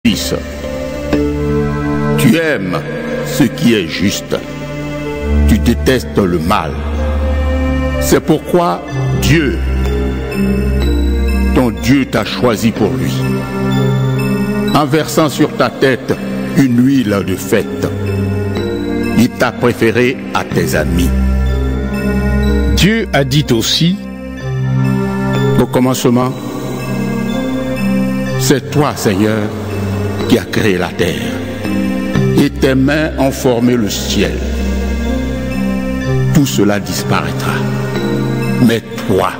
Fils, tu aimes ce qui est juste, tu détestes le mal. C'est pourquoi Dieu, ton Dieu, t'a choisi pour lui, en versant sur ta tête une huile de fête. Il t'a préféré à tes amis. Dieu a dit aussi, au commencement, c'est toi, Seigneur, qui as créé la terre, et tes mains ont formé le ciel. Tout cela disparaîtra, mais toi,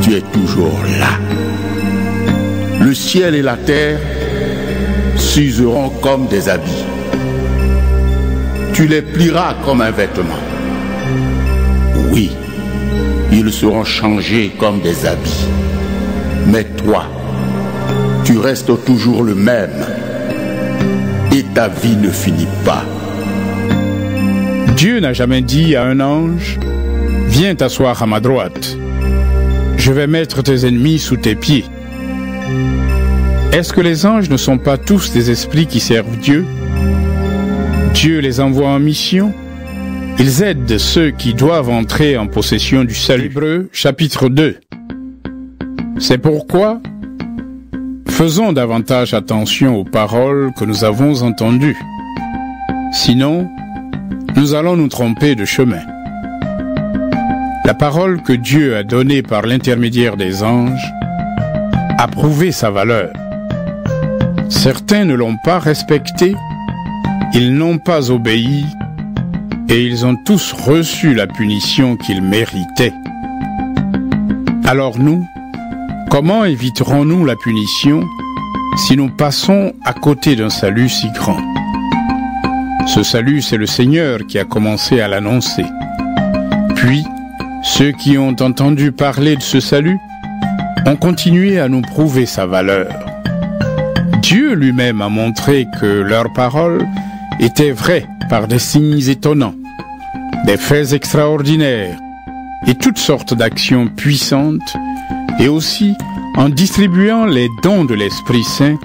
tu es toujours là. Le ciel et la terre s'useront comme des habits. Tu les plieras comme un vêtement. Oui, ils seront changés comme des habits. Mais toi, tu restes toujours le même. Et ta vie ne finit pas. Dieu n'a jamais dit à un ange, « Viens t'asseoir à ma droite. Je vais mettre tes ennemis sous tes pieds. » Est-ce que les anges ne sont pas tous des esprits qui servent Dieu? Dieu les envoie en mission. Ils aident ceux qui doivent entrer en possession du salut. Hébreux, chapitre 2. C'est pourquoi, faisons davantage attention aux paroles que nous avons entendues. Sinon, nous allons nous tromper de chemin. La parole que Dieu a donnée par l'intermédiaire des anges a prouvé sa valeur. Certains ne l'ont pas respectée, ils n'ont pas obéi, et ils ont tous reçu la punition qu'ils méritaient. Alors nous, comment éviterons-nous la punition si nous passons à côté d'un salut si grand? Ce salut, c'est le Seigneur qui a commencé à l'annoncer. Puis, ceux qui ont entendu parler de ce salut ont continué à nous prouver sa valeur. Dieu lui-même a montré que leurs paroles étaient vraies par des signes étonnants, des faits extraordinaires et toutes sortes d'actions puissantes, et aussi en distribuant les dons de l'Esprit Saint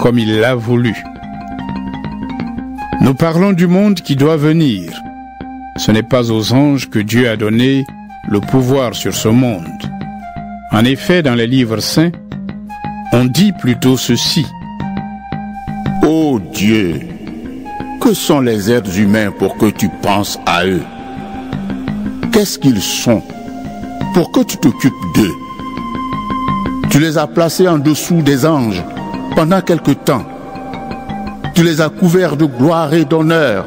comme il l'a voulu. Nous parlons du monde qui doit venir. Ce n'est pas aux anges que Dieu a donné le pouvoir sur ce monde. En effet, dans les livres saints, on dit plutôt ceci. Ô Dieu, que sont les êtres humains pour que tu penses à eux? Qu'est-ce qu'ils sont pour que tu t'occupes d'eux? Tu les as placés en dessous des anges pendant quelque temps. Tu les as couverts de gloire et d'honneur.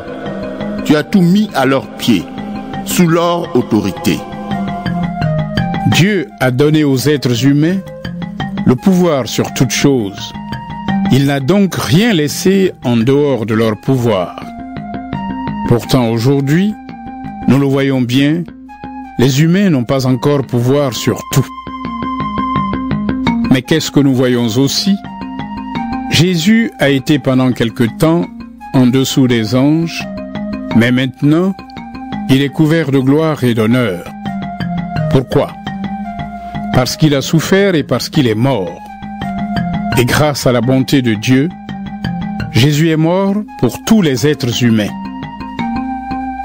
Tu as tout mis à leurs pieds, sous leur autorité. Dieu a donné aux êtres humains le pouvoir sur toute chose. Il n'a donc rien laissé en dehors de leur pouvoir. Pourtant aujourd'hui, nous le voyons bien, les humains n'ont pas encore pouvoir sur tout. Mais qu'est-ce que nous voyons aussi? Jésus a été pendant quelque temps en dessous des anges, mais maintenant, il est couvert de gloire et d'honneur. Pourquoi? Parce qu'il a souffert et parce qu'il est mort. Et grâce à la bonté de Dieu, Jésus est mort pour tous les êtres humains.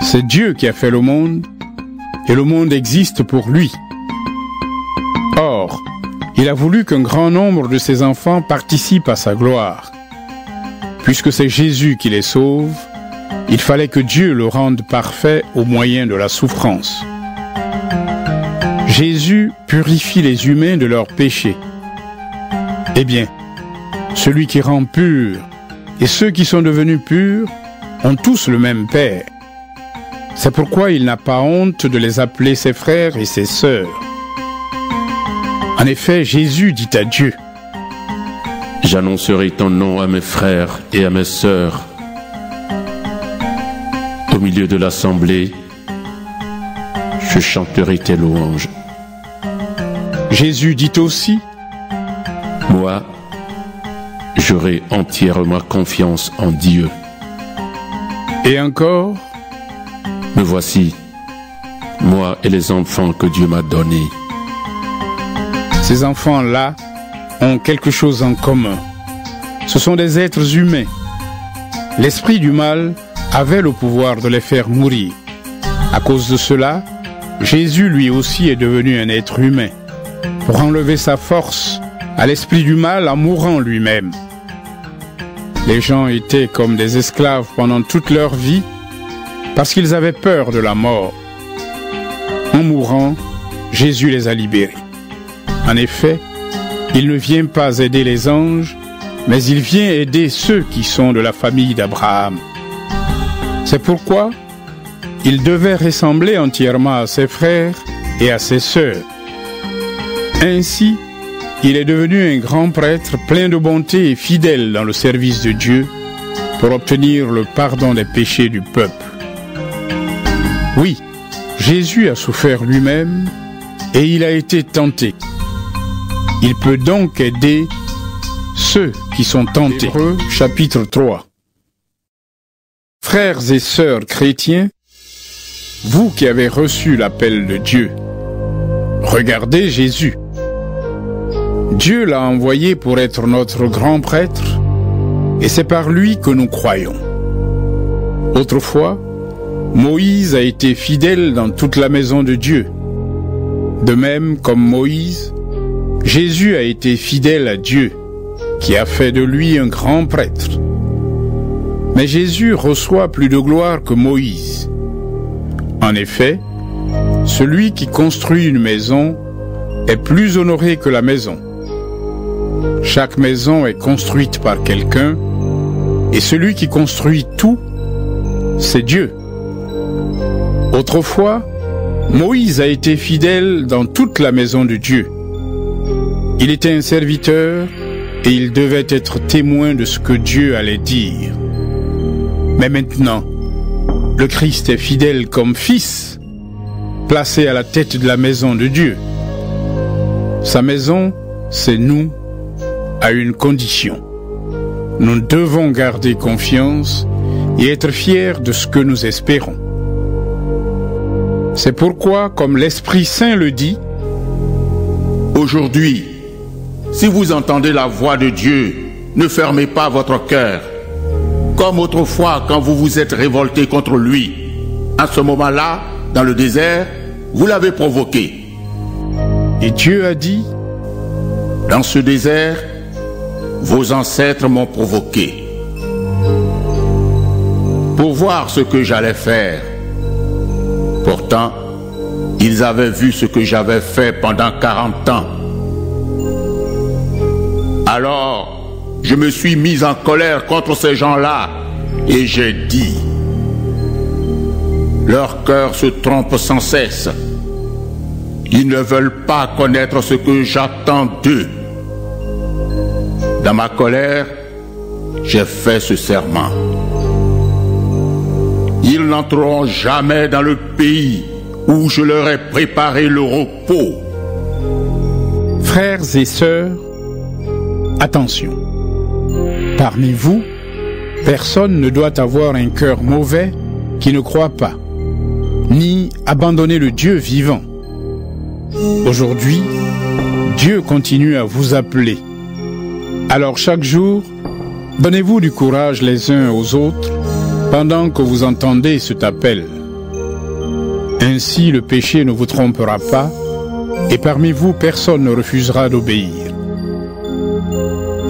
C'est Dieu qui a fait le monde, et le monde existe pour lui. Or, il a voulu qu'un grand nombre de ses enfants participent à sa gloire. Puisque c'est Jésus qui les sauve, il fallait que Dieu le rende parfait au moyen de la souffrance. Jésus purifie les humains de leurs péchés. Eh bien, celui qui rend pur et ceux qui sont devenus purs ont tous le même Père. C'est pourquoi il n'a pas honte de les appeler ses frères et ses sœurs. En effet, Jésus dit à Dieu, « J'annoncerai ton nom à mes frères et à mes sœurs. Au milieu de l'assemblée, je chanterai tes louanges. » Jésus dit aussi, « Moi, j'aurai entièrement confiance en Dieu. » Et encore, « Me voici, moi et les enfants que Dieu m'a donnés. » Ces enfants-là ont quelque chose en commun. Ce sont des êtres humains. L'esprit du mal avait le pouvoir de les faire mourir. À cause de cela, Jésus lui aussi est devenu un être humain, pour enlever sa force à l'esprit du mal en mourant lui-même. Les gens étaient comme des esclaves pendant toute leur vie, parce qu'ils avaient peur de la mort. En mourant, Jésus les a libérés. En effet, il ne vient pas aider les anges, mais il vient aider ceux qui sont de la famille d'Abraham. C'est pourquoi il devait ressembler entièrement à ses frères et à ses sœurs. Ainsi, il est devenu un grand prêtre plein de bonté et fidèle dans le service de Dieu pour obtenir le pardon des péchés du peuple. Oui, Jésus a souffert lui-même et il a été tenté. Il peut donc aider ceux qui sont tentés. Hébreux, chapitre 3. Frères et sœurs chrétiens, vous qui avez reçu l'appel de Dieu, regardez Jésus. Dieu l'a envoyé pour être notre grand prêtre, et c'est par lui que nous croyons. Autrefois, Moïse a été fidèle dans toute la maison de Dieu. De même, comme Moïse, Jésus a été fidèle à Dieu, qui a fait de lui un grand prêtre. Mais Jésus reçoit plus de gloire que Moïse. En effet, celui qui construit une maison est plus honoré que la maison. Chaque maison est construite par quelqu'un, et celui qui construit tout, c'est Dieu. Autrefois, Moïse a été fidèle dans toute la maison de Dieu. Il était un serviteur et il devait être témoin de ce que Dieu allait dire. Mais maintenant, le Christ est fidèle comme fils, placé à la tête de la maison de Dieu. Sa maison, c'est nous, à une condition. Nous devons garder confiance et être fiers de ce que nous espérons. C'est pourquoi, comme l'Esprit Saint le dit, aujourd'hui, si vous entendez la voix de Dieu, ne fermez pas votre cœur. Comme autrefois quand vous vous êtes révolté contre lui. À ce moment-là, dans le désert, vous l'avez provoqué. Et Dieu a dit, dans ce désert, vos ancêtres m'ont provoqué pour voir ce que j'allais faire. Pourtant, ils avaient vu ce que j'avais fait pendant 40 ans. Alors, je me suis mis en colère contre ces gens-là et j'ai dit, leur cœur se trompe sans cesse. Ils ne veulent pas connaître ce que j'attends d'eux. Dans ma colère, j'ai fait ce serment. Ils n'entreront jamais dans le pays où je leur ai préparé le repos. Frères et sœurs, attention. Parmi vous, personne ne doit avoir un cœur mauvais qui ne croit pas, ni abandonner le Dieu vivant. Aujourd'hui, Dieu continue à vous appeler. Alors chaque jour, donnez-vous du courage les uns aux autres pendant que vous entendez cet appel. Ainsi le péché ne vous trompera pas et parmi vous personne ne refusera d'obéir.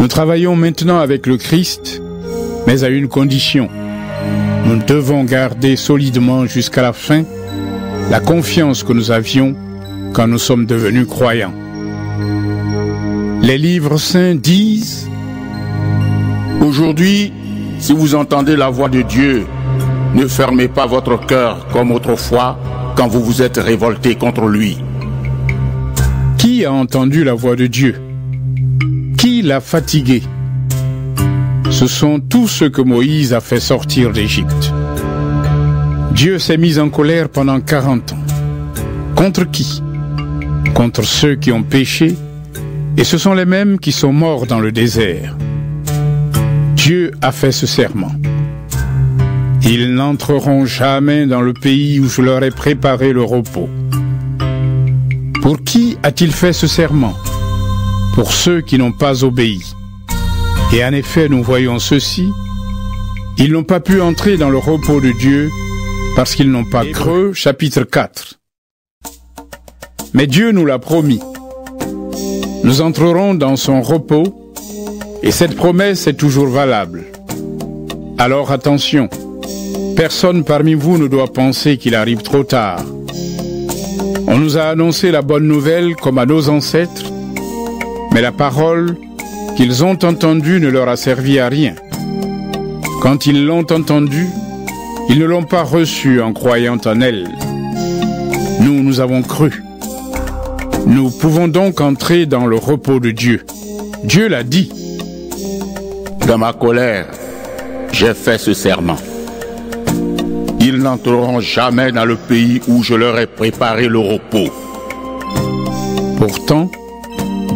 Nous travaillons maintenant avec le Christ, mais à une condition. Nous devons garder solidement jusqu'à la fin la confiance que nous avions quand nous sommes devenus croyants. Les livres saints disent, aujourd'hui, si vous entendez la voix de Dieu, ne fermez pas votre cœur comme autrefois quand vous vous êtes révolté contre lui. Qui a entendu la voix de Dieu? Qui l'a fatigué? Ce sont tous ceux que Moïse a fait sortir d'Égypte. Dieu s'est mis en colère pendant 40 ans. Contre qui? Contre ceux qui ont péché, et ce sont les mêmes qui sont morts dans le désert. Dieu a fait ce serment. Ils n'entreront jamais dans le pays où je leur ai préparé le repos. Pour qui a-t-il fait ce serment? Pour ceux qui n'ont pas obéi. Et en effet, nous voyons ceci. Ils n'ont pas pu entrer dans le repos de Dieu parce qu'ils n'ont pas cru. Chapitre 4. Mais Dieu nous l'a promis. Nous entrerons dans son repos et cette promesse est toujours valable. Alors attention, personne parmi vous ne doit penser qu'il arrive trop tard. On nous a annoncé la bonne nouvelle comme à nos ancêtres, mais la parole qu'ils ont entendue ne leur a servi à rien. Quand ils l'ont entendue, ils ne l'ont pas reçue en croyant en elle. Nous avons cru. Nous pouvons donc entrer dans le repos de Dieu. Dieu l'a dit. Dans ma colère, j'ai fait ce serment. Ils n'entreront jamais dans le pays où je leur ai préparé le repos. Pourtant,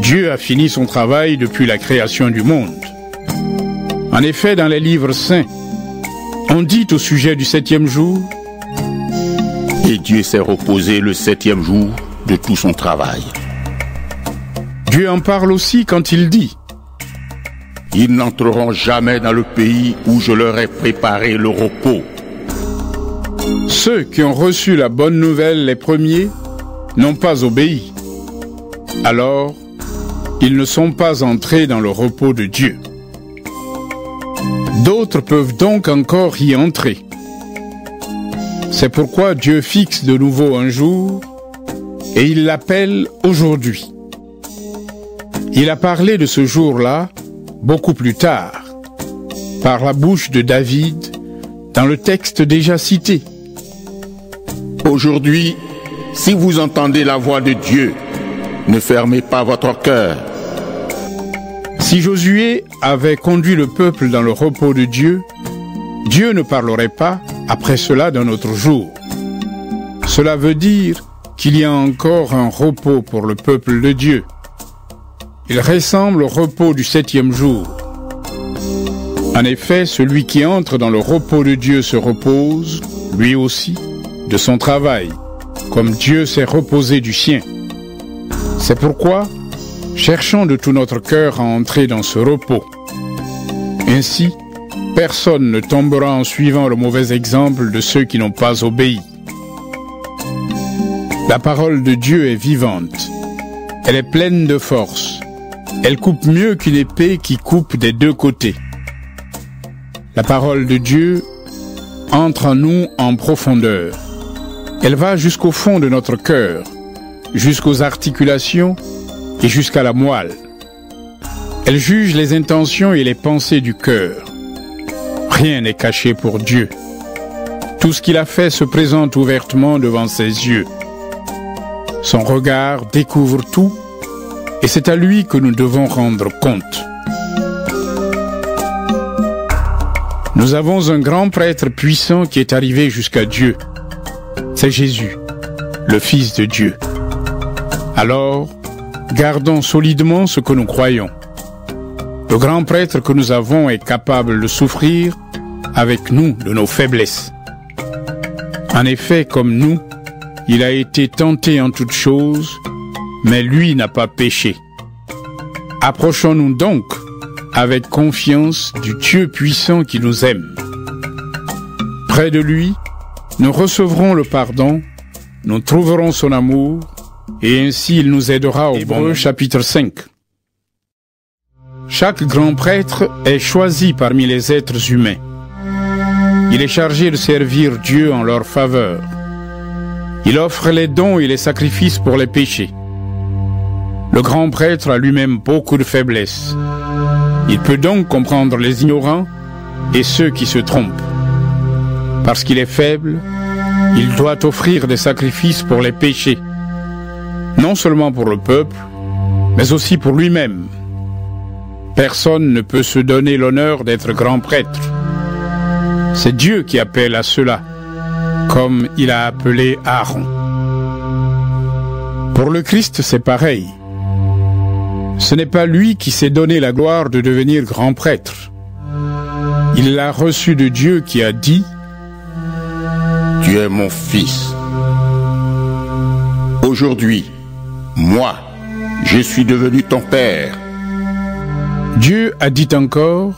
Dieu a fini son travail depuis la création du monde. En effet, dans les livres saints, on dit au sujet du 7e jour, « Et Dieu s'est reposé le 7e jour de tout son travail. » Dieu en parle aussi quand il dit, « Ils n'entreront jamais dans le pays où je leur ai préparé le repos. » Ceux qui ont reçu la bonne nouvelle les premiers n'ont pas obéi. Alors, ils ne sont pas entrés dans le repos de Dieu. D'autres peuvent donc encore y entrer. C'est pourquoi Dieu fixe de nouveau un jour et il l'appelle aujourd'hui. Il a parlé de ce jour-là beaucoup plus tard, par la bouche de David, dans le texte déjà cité. Aujourd'hui, si vous entendez la voix de Dieu, ne fermez pas votre cœur. Si Josué avait conduit le peuple dans le repos de Dieu, Dieu ne parlerait pas après cela d'un autre jour. Cela veut dire qu'il y a encore un repos pour le peuple de Dieu. Il ressemble au repos du 7e jour. En effet, celui qui entre dans le repos de Dieu se repose, lui aussi, de son travail, comme Dieu s'est reposé du sien. C'est pourquoi, cherchons de tout notre cœur à entrer dans ce repos. Ainsi, personne ne tombera en suivant le mauvais exemple de ceux qui n'ont pas obéi. La parole de Dieu est vivante. Elle est pleine de force. Elle coupe mieux qu'une épée qui coupe des deux côtés. La parole de Dieu entre en nous en profondeur. Elle va jusqu'au fond de notre cœur, jusqu'aux articulations et jusqu'à la moelle. Elle juge les intentions et les pensées du cœur. Rien n'est caché pour Dieu. Tout ce qu'il a fait se présente ouvertement devant ses yeux. Son regard découvre tout et c'est à lui que nous devons rendre compte. Nous avons un grand prêtre puissant qui est arrivé jusqu'à Dieu. C'est Jésus, le Fils de Dieu. Alors, gardons solidement ce que nous croyons. Le grand prêtre que nous avons est capable de souffrir avec nous de nos faiblesses. En effet, comme nous, il a été tenté en toutes choses, mais lui n'a pas péché. Approchons-nous donc avec confiance du Dieu puissant qui nous aime. Près de lui, nous recevrons le pardon, nous trouverons son amour, et ainsi il nous aidera au bon. Chapitre 5. Chaque grand prêtre est choisi parmi les êtres humains. Il est chargé de servir Dieu en leur faveur. Il offre les dons et les sacrifices pour les péchés. Le grand prêtre a lui-même beaucoup de faiblesses. Il peut donc comprendre les ignorants et ceux qui se trompent. Parce qu'il est faible, il doit offrir des sacrifices pour les péchés, non seulement pour le peuple, mais aussi pour lui-même. Personne ne peut se donner l'honneur d'être grand prêtre. C'est Dieu qui appelle à cela, comme il a appelé Aaron. Pour le Christ, c'est pareil. Ce n'est pas lui qui s'est donné la gloire de devenir grand prêtre. Il l'a reçu de Dieu qui a dit « Tu es mon fils. Aujourd'hui, moi, je suis devenu ton père. Dieu a dit encore,